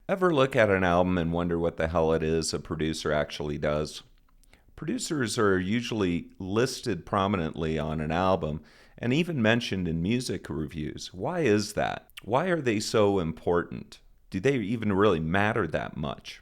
Ever look at an album and wonder what the hell it is a producer actually does? Producers are usually listed prominently on an album and even mentioned in music reviews. Why is that? Why are they so important? Do they even really matter that much?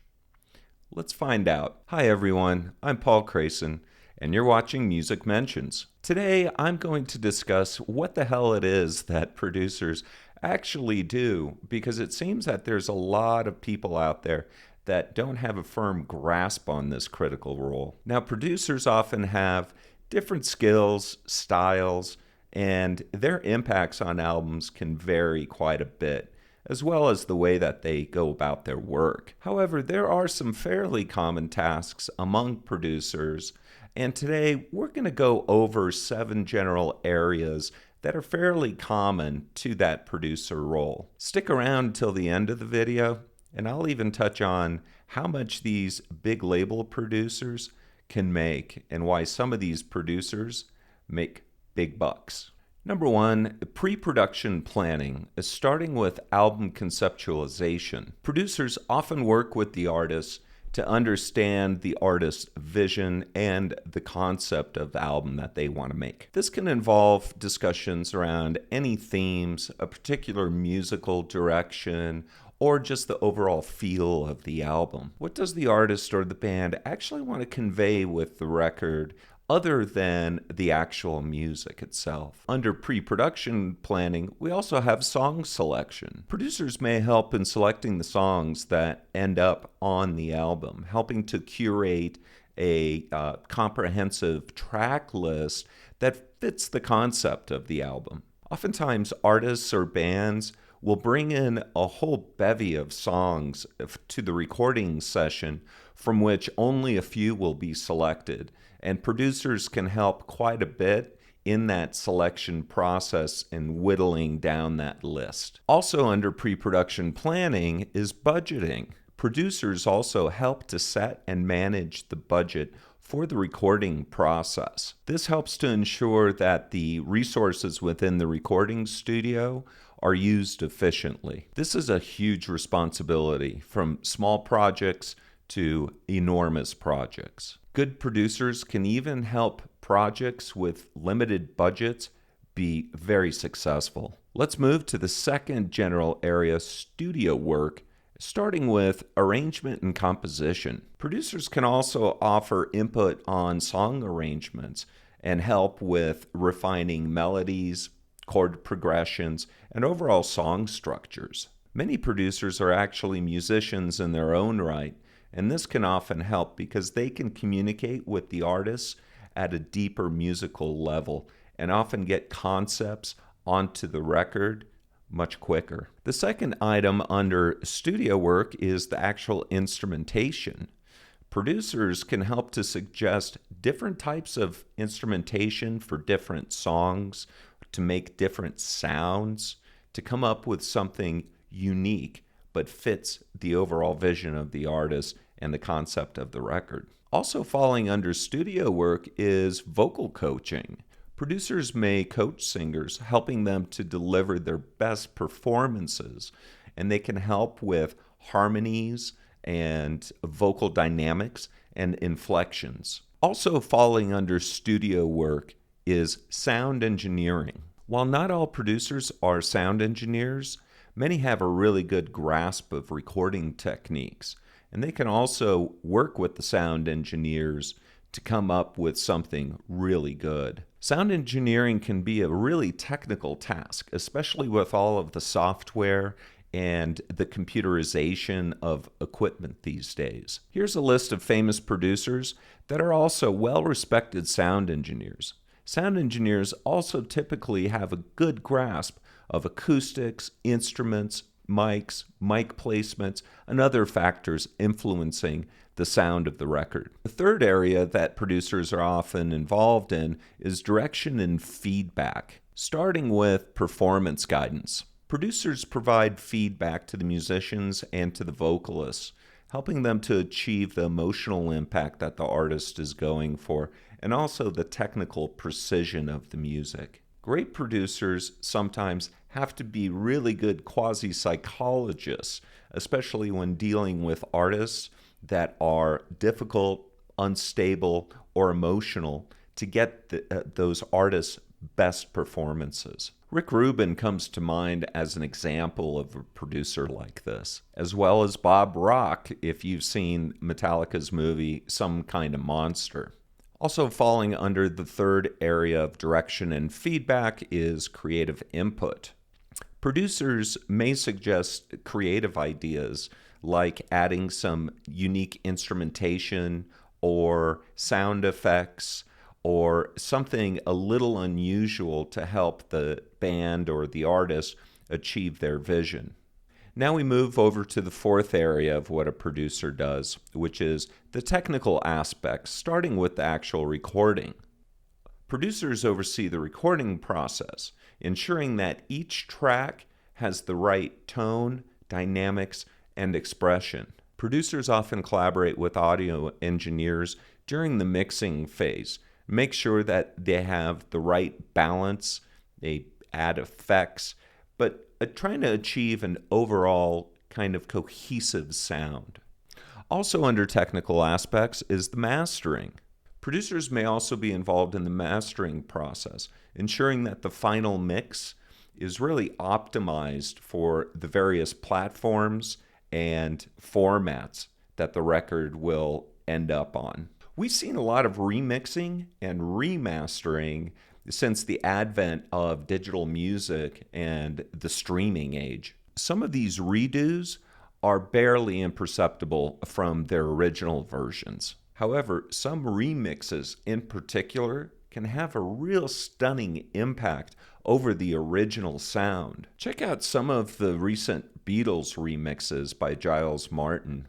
Let's find out. Hi everyone, I'm Paul Crayson, and you're watching Music Mentions. Today I'm going to discuss what the hell it is that producers actually do, because it seems that there's a lot of people out there that don't have a firm grasp on this critical role. Now, producers often have different skills, styles, and their impacts on albums can vary quite a bit, as well as the way that they go about their work. However, there are some fairly common tasks among producers, and today we're going to go over 7 general areas that are fairly common to that producer role. Stick around till the end of the video, and I'll even touch on how much these big label producers can make and why some of these producers make big bucks. Number 1, pre-production planning is starting with album conceptualization. Producers often work with the artists to understand the artist's vision and the concept of the album that they want to make. This can involve discussions around any themes, a particular musical direction, or just the overall feel of the album. What does the artist or the band actually want to convey with the record other than the actual music itself? Under pre-production planning, we also have song selection. Producers may help in selecting the songs that end up on the album, helping to curate a comprehensive track list that fits the concept of the album. Oftentimes, artists or bands will bring in a whole bevy of songs to the recording session, from which only a few will be selected. And producers can help quite a bit in that selection process and whittling down that list. Also under pre-production planning is budgeting. Producers also help to set and manage the budget for the recording process. This helps to ensure that the resources within the recording studio are used efficiently. This is a huge responsibility, from small projects to enormous projects. Good producers can even help projects with limited budgets be very successful. Let's move to the second general area, studio work, starting with arrangement and composition. Producers can also offer input on song arrangements and help with refining melodies, chord progressions, and overall song structures. Many producers are actually musicians in their own right, and this can often help because they can communicate with the artists at a deeper musical level and often get concepts onto the record much quicker. The second item under studio work is the actual instrumentation. Producers can help to suggest different types of instrumentation for different songs, to make different sounds, to come up with something unique but fits the overall vision of the artist and the concept of the record. Also falling under studio work is vocal coaching. Producers may coach singers, helping them to deliver their best performances, and they can help with harmonies and vocal dynamics and inflections. Also falling under studio work is sound engineering. While not all producers are sound engineers, many have a really good grasp of recording techniques, and they can also work with the sound engineers to come up with something really good. Sound engineering can be a really technical task, especially with all of the software and the computerization of equipment these days. Here's a list of famous producers that are also well-respected sound engineers. Sound engineers also typically have a good grasp of acoustics, instruments, mics, mic placements, and other factors influencing the sound of the record. The third area that producers are often involved in is direction and feedback, starting with performance guidance. Producers provide feedback to the musicians and to the vocalists, helping them to achieve the emotional impact that the artist is going for, and also the technical precision of the music. Great producers sometimes have to be really good quasi-psychologists, especially when dealing with artists that are difficult, unstable, or emotional to get those artists' best performances. Rick Rubin comes to mind as an example of a producer like this, as well as Bob Rock, if you've seen Metallica's movie Some Kind of Monster. Also falling under the third area of direction and feedback is creative input. Producers may suggest creative ideas like adding some unique instrumentation or sound effects or something a little unusual to help the band or the artist achieve their vision. Now we move over to the fourth area of what a producer does, which is the technical aspects, starting with the actual recording. Producers oversee the recording process, ensuring that each track has the right tone, dynamics, and expression. Producers often collaborate with audio engineers during the mixing phase, make sure that they have the right balance, they add effects, but trying to achieve an overall kind of cohesive sound. Also under technical aspects is the mastering. Producers may also be involved in the mastering process, ensuring that the final mix is really optimized for the various platforms and formats that the record will end up on. We've seen a lot of remixing and remastering since the advent of digital music and the streaming age. Some of these redos are barely imperceptible from their original versions. However, some remixes in particular can have a real stunning impact over the original sound. Check out some of the recent Beatles remixes by Giles Martin,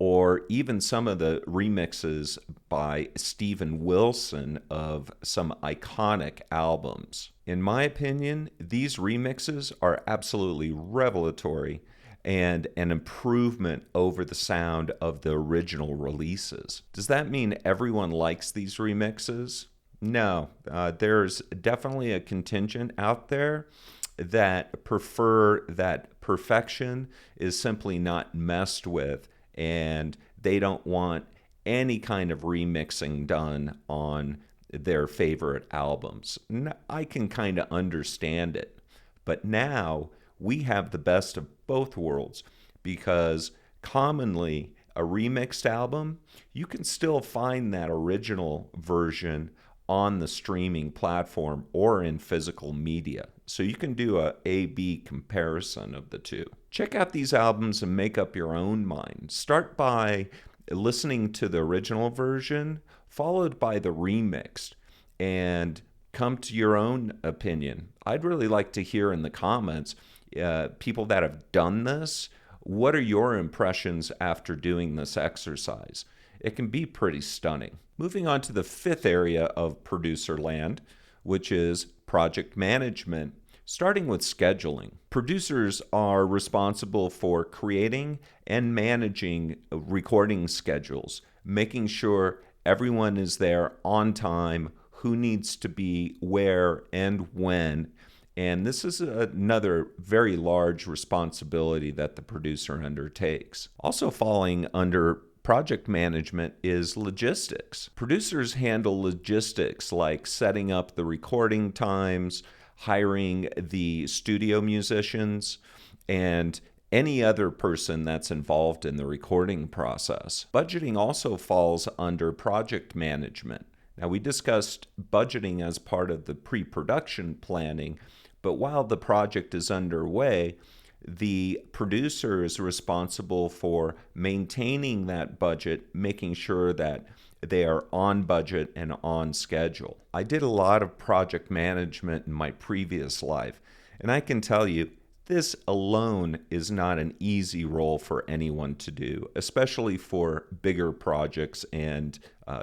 or even some of the remixes by Steven Wilson of some iconic albums. In my opinion, these remixes are absolutely revelatory and an improvement over the sound of the original releases. Does that mean everyone likes these remixes? No, there's definitely a contingent out there that prefer that perfection is simply not messed with, and they don't want any kind of remixing done on their favorite albums. I can kind of understand it, but now we have the best of both worlds, because commonly a remixed album, you can still find that original version on the streaming platform or in physical media. So you can do a A/B comparison of the two. Check out these albums and make up your own mind. Start by listening to the original version, followed by the remixed, and come to your own opinion. I'd really like to hear in the comments, people that have done this, what are your impressions after doing this exercise? It can be pretty stunning. Moving on to the fifth area of producer land, which is project management, starting with scheduling. Producers are responsible for creating and managing recording schedules, making sure everyone is there on time, who needs to be where and when. And this is another very large responsibility that the producer undertakes. Also falling under project management is logistics. Producers handle logistics like setting up the recording times, hiring the studio musicians, and any other person that's involved in the recording process. Budgeting also falls under project management. Now, we discussed budgeting as part of the pre-production planning, but while the project is underway, the producer is responsible for maintaining that budget, making sure that they are on budget and on schedule. I did a lot of project management in my previous life, and I can tell you, this alone is not an easy role for anyone to do, especially for bigger projects and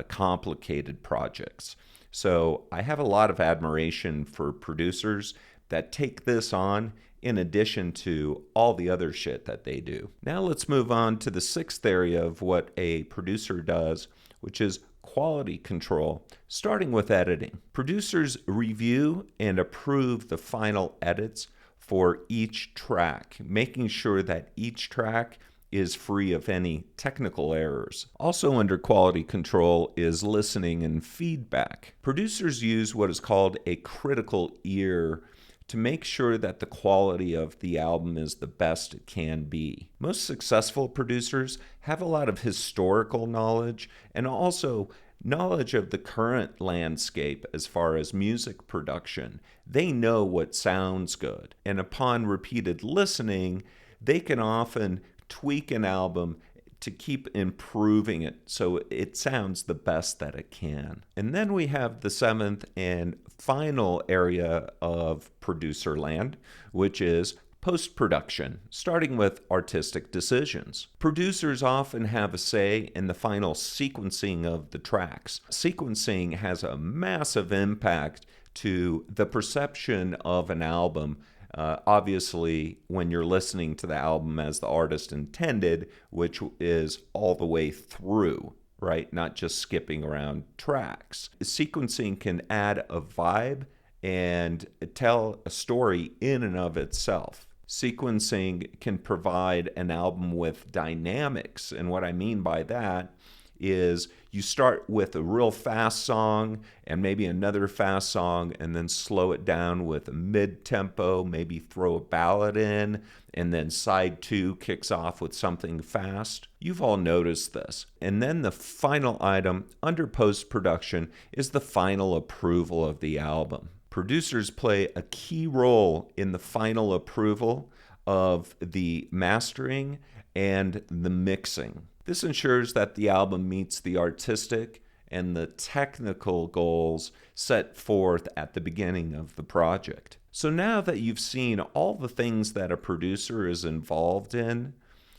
complicated projects. So I have a lot of admiration for producers that take this on in addition to all the other shit that they do. Now let's move on to the sixth area of what a producer does, which is quality control, starting with editing. Producers review and approve the final edits for each track, making sure that each track is free of any technical errors. Also under quality control is listening and feedback. Producers use what is called a critical ear to make sure that the quality of the album is the best it can be. Most successful producers have a lot of historical knowledge and also knowledge of the current landscape as far as music production. They know what sounds good, and upon repeated listening, they can often tweak an album to keep improving it so it sounds the best that it can. And then we have the seventh and final area of producer land, which is post-production, starting with artistic decisions. Producers often have a say in the final sequencing of the tracks. Sequencing has a massive impact to the perception of an album. Obviously, when you're listening to the album as the artist intended, which is all the way through, right? Not just skipping around tracks. Sequencing can add a vibe and tell a story in and of itself. Sequencing can provide an album with dynamics, and what I mean by that is you start with a real fast song and maybe another fast song and then slow it down with a mid-tempo, maybe throw a ballad in, and then side two kicks off with something fast. You've all noticed this. And then the final item under post-production is the final approval of the album. Producers play a key role in the final approval of the mastering and the mixing. This ensures that the album meets the artistic and the technical goals set forth at the beginning of the project. So now that you've seen all the things that a producer is involved in,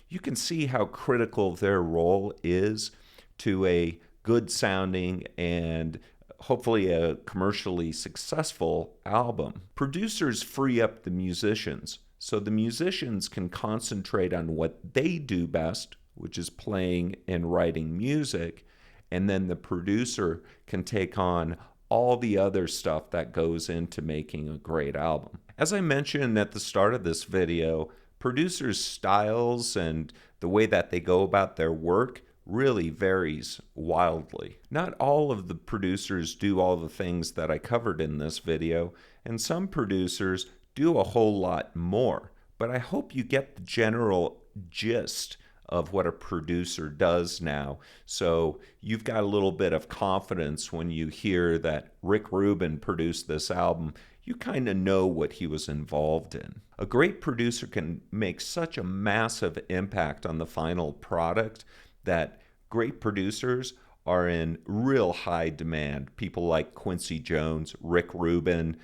you can see how critical their role is to a good sounding and hopefully a commercially successful album. Producers free up the musicians, so the musicians can concentrate on what they do best, which is playing and writing music, and then the producer can take on all the other stuff that goes into making a great album. As I mentioned at the start of this video, producers' styles and the way that they go about their work really varies wildly. Not all of the producers do all the things that I covered in this video, and some producers do a whole lot more. But I hope you get the general gist of what a producer does now. So you've got a little bit of confidence when you hear that Rick Rubin produced this album. You kind of know what he was involved in. A great producer can make such a massive impact on the final product that great producers are in real high demand. People like Quincy Jones, Rick Rubin,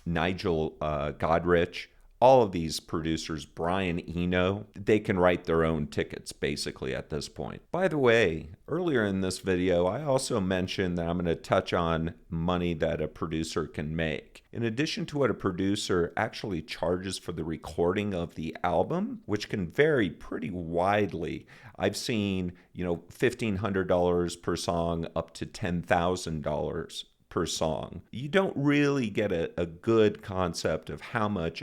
Nigel Godrich, all of these producers, Brian Eno, they can write their own tickets basically at this point. By the way, earlier in this video, I also mentioned that I'm going to touch on money that a producer can make. In addition to what a producer actually charges for the recording of the album, which can vary pretty widely. I've seen, $1,500 per song up to $10,000 per song. You don't really get a good concept of how much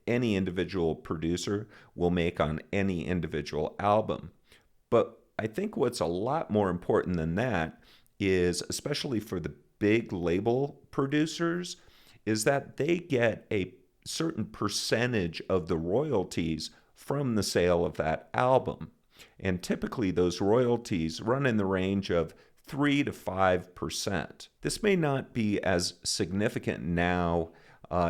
any individual producer will make on any individual album. But I think what's a lot more important than that is, especially for the big label producers, is that they get a certain percentage of the royalties from the sale of that album. And typically those royalties run in the range of 3 to 5%. This may not be as significant now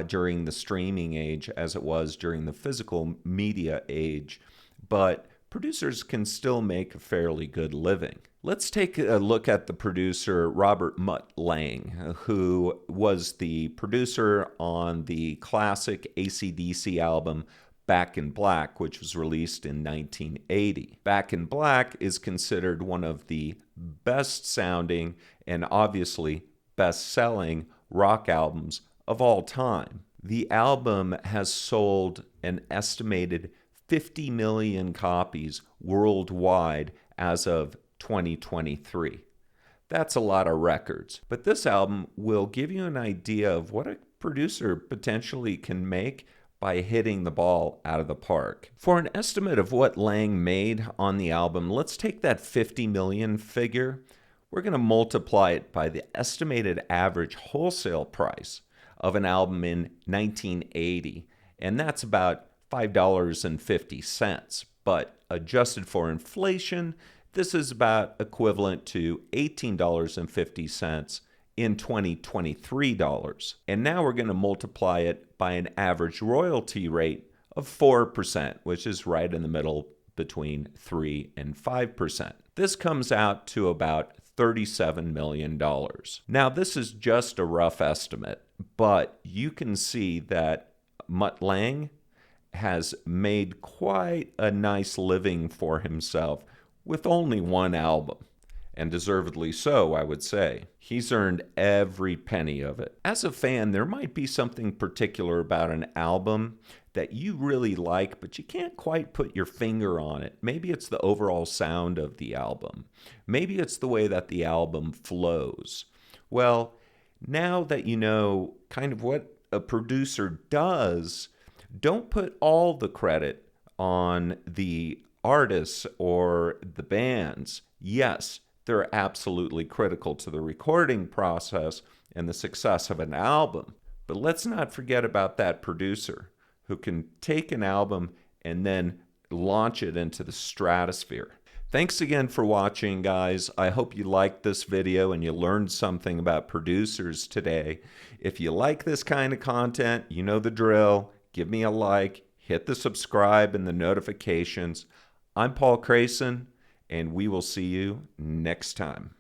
during the streaming age as it was during the physical media age, but producers can still make a fairly good living. Let's take a look at the producer Robert Mutt Lange, who was the producer on the classic AC/DC album Back in Black, which was released in 1980. Back in Black is considered one of the best sounding and obviously best selling rock albums of all time. The album has sold an estimated 50 million copies worldwide as of 2023. That's a lot of records, but this album will give you an idea of what a producer potentially can make by hitting the ball out of the park. For an estimate of what Lang made on the album, let's take that 50 million figure. We're going to multiply it by the estimated average wholesale price of an album in 1980, and that's about $5.50. But adjusted for inflation, this is about equivalent to $18.50 in 2023 dollars. And now we're going to multiply it by an average royalty rate of 4%, which is right in the middle between 3 and 5%. This comes out to about $37 million. Now, this is just a rough estimate, but you can see that Mutt Lange has made quite a nice living for himself with only one album. And deservedly so, I would say. He's earned every penny of it. As a fan, there might be something particular about an album that you really like, but you can't quite put your finger on it. Maybe it's the overall sound of the album. Maybe it's the way that the album flows. Well, now that you know kind of what a producer does, don't put all the credit on the artists or the bands. Yes, they're absolutely critical to the recording process and the success of an album. But let's not forget about that producer who can take an album and then launch it into the stratosphere. Thanks again for watching, guys. I hope you liked this video and you learned something about producers today. If you like this kind of content, you know the drill. Give me a like, hit the subscribe and the notifications. I'm Paul Crayson, and we will see you next time.